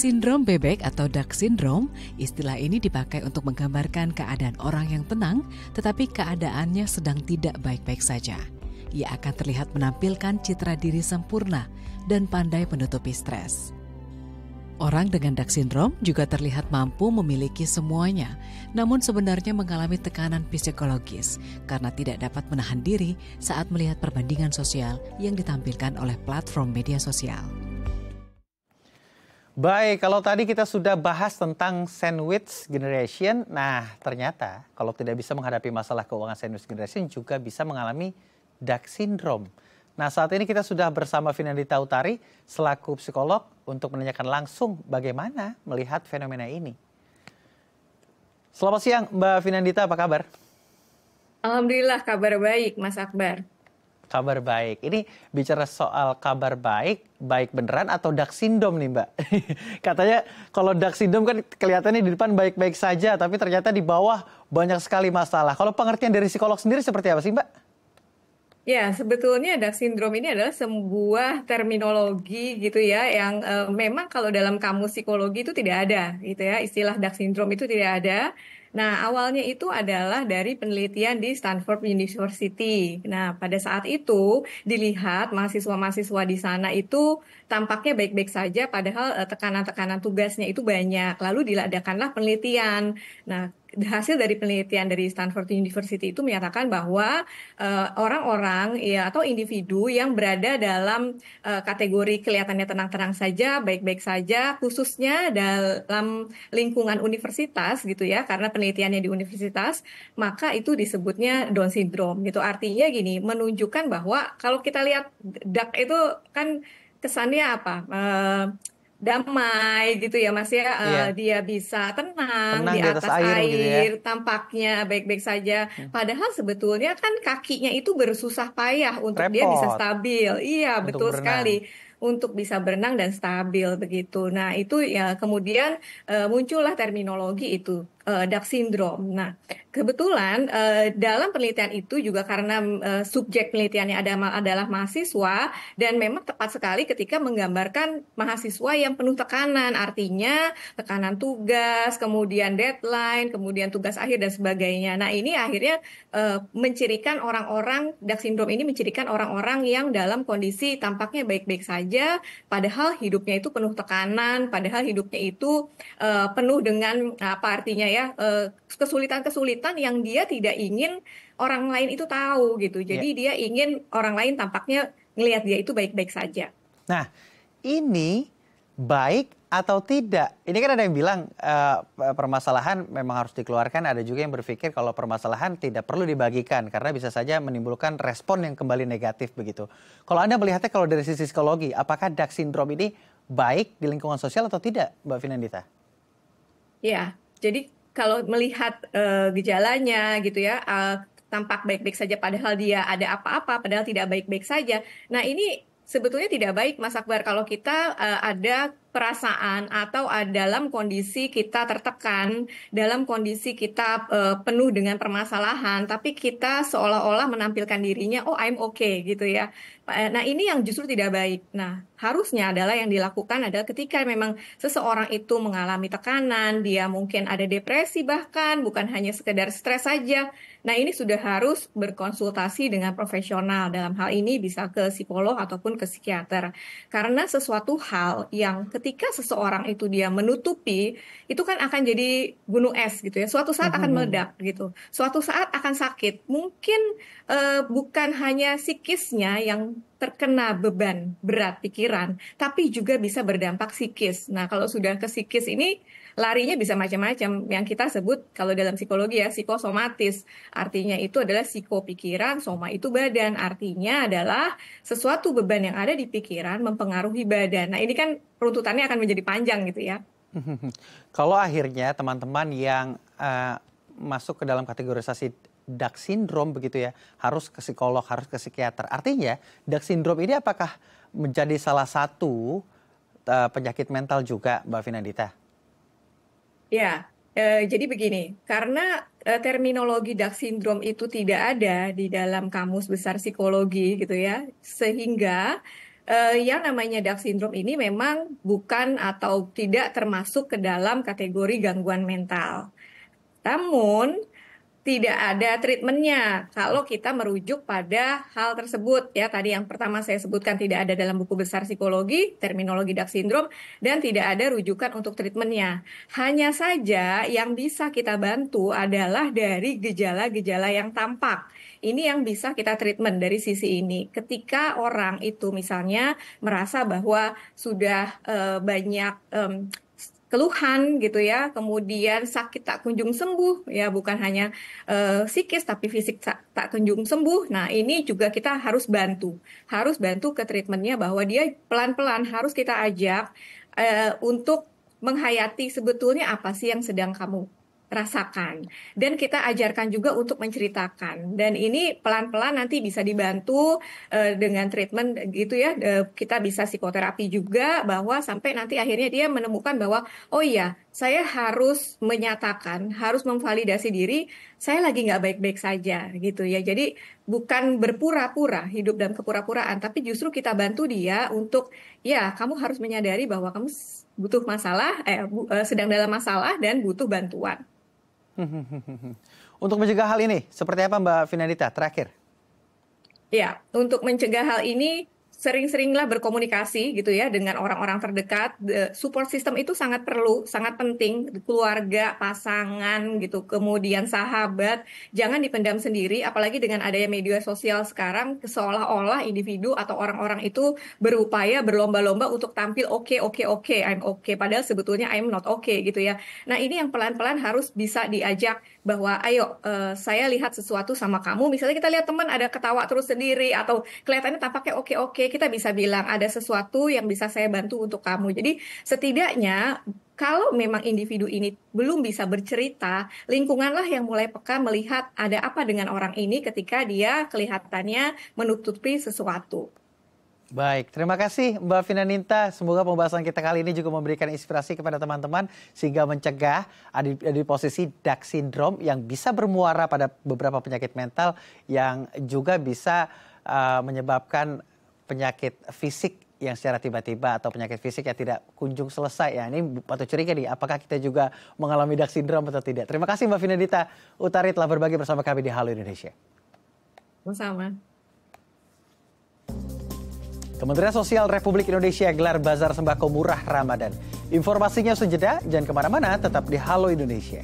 Sindrom bebek atau Duck Syndrome, istilah ini dipakai untuk menggambarkan keadaan orang yang tenang, tetapi keadaannya sedang tidak baik-baik saja. Ia akan terlihat menampilkan citra diri sempurna dan pandai menutupi stres. Orang dengan Duck Syndrome juga terlihat mampu memiliki semuanya, namun sebenarnya mengalami tekanan psikologis karena tidak dapat menahan diri saat melihat perbandingan sosial yang ditampilkan oleh platform media sosial. Baik, kalau tadi kita sudah bahas tentang sandwich generation, nah ternyata kalau tidak bisa menghadapi masalah keuangan sandwich generation juga bisa mengalami Duck Syndrome. Nah saat ini kita sudah bersama Vinandita Utari selaku psikolog untuk menanyakan langsung bagaimana melihat fenomena ini. Selamat siang Mbak Vinandita, apa kabar? Alhamdulillah kabar baik Mas Akbar. Kabar baik. Ini bicara soal kabar baik, baik beneran atau Duck Syndrome nih Mbak? Katanya kalau Duck Syndrome kan kelihatannya di depan baik-baik saja, tapi ternyata di bawah banyak sekali masalah. Kalau pengertian dari psikolog sendiri seperti apa sih Mbak? Ya, sebetulnya Duck Syndrome ini adalah sebuah terminologi gitu ya, yang memang kalau dalam kamus psikologi itu tidak ada gitu ya, istilah Duck Syndrome itu tidak ada. Nah, awalnya itu adalah dari penelitian di Stanford University. Nah, pada saat itu dilihat mahasiswa-mahasiswa di sana itu tampaknya baik-baik saja, padahal tekanan-tekanan tugasnya itu banyak. Lalu diadakanlah penelitian. Nah, hasil dari penelitian dari Stanford University itu menyatakan bahwa orang-orang ya atau individu yang berada dalam kategori kelihatannya tenang-tenang saja, baik-baik saja, khususnya dalam lingkungan universitas gitu ya, karena penelitiannya di universitas, maka itu disebutnya Down syndrome gitu. Artinya gini, menunjukkan bahwa kalau kita lihat duck itu kan kesannya apa? Damai gitu ya Mas ya, Iya. dia bisa tenang Tenang di di atas atas air begitu ya. air, tampaknya baik-baik saja. Padahal sebetulnya kan kakinya itu bersusah payah untuk dia bisa Repot stabil. Iya, untuk betul berenang. sekali. Untuk bisa berenang dan stabil begitu. Nah, itu ya kemudian muncullah terminologi itu, Duck syndrome. Nah, kebetulan dalam penelitian itu juga karena subjek penelitiannya adalah mahasiswa, dan memang tepat sekali ketika menggambarkan mahasiswa yang penuh tekanan, artinya tekanan tugas, kemudian deadline, kemudian tugas akhir dan sebagainya. Nah, ini akhirnya mencirikan orang-orang, Duck syndrome ini mencirikan orang-orang yang dalam kondisi tampaknya baik-baik saja, padahal hidupnya itu penuh tekanan, padahal hidupnya itu penuh dengan apa artinya ya, kesulitan-kesulitan yang dia tidak ingin orang lain itu tahu gitu. Ya. Jadi dia ingin orang lain tampaknya ngelihat dia itu baik-baik saja. Nah, ini baik atau tidak? Ini kan ada yang bilang permasalahan memang harus dikeluarkan, ada juga yang berpikir kalau permasalahan tidak perlu dibagikan karena bisa saja menimbulkan respon yang kembali negatif begitu. Kalau Anda melihatnya kalau dari sisi psikologi, apakah Duck syndrome ini baik di lingkungan sosial atau tidak, Mbak Vinandita? Ya, jadi kalau melihat gejalanya gitu ya, tampak baik-baik saja padahal dia ada apa-apa, padahal tidak baik-baik saja. Nah, ini sebetulnya tidak baik Mas Akbar kalau kita ada perasaan atau dalam kondisi kita tertekan, dalam kondisi kita penuh dengan permasalahan, tapi kita seolah-olah menampilkan dirinya, oh I'm okay gitu ya. Nah, ini yang justru tidak baik. Nah, harusnya adalah yang dilakukan adalah ketika memang seseorang itu mengalami tekanan, dia mungkin ada depresi bahkan, bukan hanya sekedar stres saja. Nah, ini sudah harus berkonsultasi dengan profesional. Dalam hal ini bisa ke psikolog ataupun ke psikiater. Karena sesuatu hal yang ketika seseorang itu dia menutupi, itu kan akan jadi gunung es gitu ya. Suatu saat akan meledak gitu. Suatu saat akan sakit. Mungkin bukan hanya psikisnya yang terkena beban berat pikiran, tapi juga bisa berdampak psikis. Nah, kalau sudah ke psikis ini larinya bisa macam-macam. Yang kita sebut kalau dalam psikologi ya psikosomatis. Artinya itu adalah psikopikiran, soma itu badan. Artinya adalah sesuatu beban yang ada di pikiran mempengaruhi badan. Nah, ini kan runtutannya akan menjadi panjang gitu ya. Kalau akhirnya teman-teman yang masuk ke dalam kategorisasi Duck syndrome begitu ya, harus ke psikolog, harus ke psikiater. Artinya Duck syndrome ini apakah menjadi salah satu penyakit mental juga, Mbak Vinandita? Ya, jadi begini, karena terminologi Duck syndrome itu tidak ada di dalam kamus besar psikologi gitu ya, sehingga yang namanya Down syndrome ini memang bukan atau tidak termasuk ke dalam kategori gangguan mental. Namun, tidak ada treatmentnya kalau kita merujuk pada hal tersebut ya. Tadi yang pertama saya sebutkan tidak ada dalam buku besar psikologi terminologi Down syndrome dan tidak ada rujukan untuk treatmentnya. Hanya saja yang bisa kita bantu adalah dari gejala-gejala yang tampak. Ini yang bisa kita treatment dari sisi ini. Ketika orang itu misalnya merasa bahwa sudah banyak keluhan gitu ya, kemudian sakit tak kunjung sembuh ya, bukan hanya psikis tapi fisik tak kunjung sembuh. Nah, ini juga kita harus bantu ke treatmentnya bahwa dia pelan-pelan harus kita ajak untuk menghayati sebetulnya apa sih yang sedang kamu rasakan, dan kita ajarkan juga untuk menceritakan, dan ini pelan-pelan nanti bisa dibantu dengan treatment gitu ya. Kita bisa psikoterapi juga bahwa sampai nanti akhirnya dia menemukan bahwa oh iya, saya harus menyatakan, harus memvalidasi diri saya lagi nggak baik-baik saja gitu ya. Jadi bukan berpura-pura hidup dalam kepura-puraan, tapi justru kita bantu dia untuk ya, kamu harus menyadari bahwa kamu butuh masalah, sedang dalam masalah dan butuh bantuan. Untuk mencegah hal ini, seperti apa Mbak Vinanita? Terakhir. Ya, untuk mencegah hal ini, sering-seringlah berkomunikasi gitu ya dengan orang-orang terdekat. Support system itu sangat perlu, sangat penting. Keluarga, pasangan gitu, kemudian sahabat. Jangan dipendam sendiri, apalagi dengan adanya media sosial sekarang, seolah-olah individu atau orang-orang itu berupaya berlomba-lomba untuk tampil oke, I'm okay. Padahal sebetulnya I'm not okay gitu ya. Nah, ini yang pelan-pelan harus bisa diajak bahwa ayo saya lihat sesuatu sama kamu. Misalnya kita lihat teman ada ketawa terus sendiri atau kelihatannya tampaknya oke, kita bisa bilang ada sesuatu yang bisa saya bantu untuk kamu. Jadi setidaknya kalau memang individu ini belum bisa bercerita, lingkunganlah yang mulai peka melihat ada apa dengan orang ini ketika dia kelihatannya menutupi sesuatu. Baik, terima kasih Mbak Vinanita. Semoga pembahasan kita kali ini juga memberikan inspirasi kepada teman-teman sehingga mencegah ada di posisi Down syndrome yang bisa bermuara pada beberapa penyakit mental yang juga bisa menyebabkan penyakit fisik yang secara tiba-tiba atau penyakit fisik yang tidak kunjung selesai. Ya, ini patut curiga nih, apakah kita juga mengalami Down syndrome atau tidak. Terima kasih Mbak Vinanita Utari telah berbagi bersama kami di Halo Indonesia. Sama-sama. Kementerian Sosial Republik Indonesia gelar Bazar Sembako Murah Ramadan. Informasinya usai jeda, jangan kemana-mana, tetap di Halo Indonesia.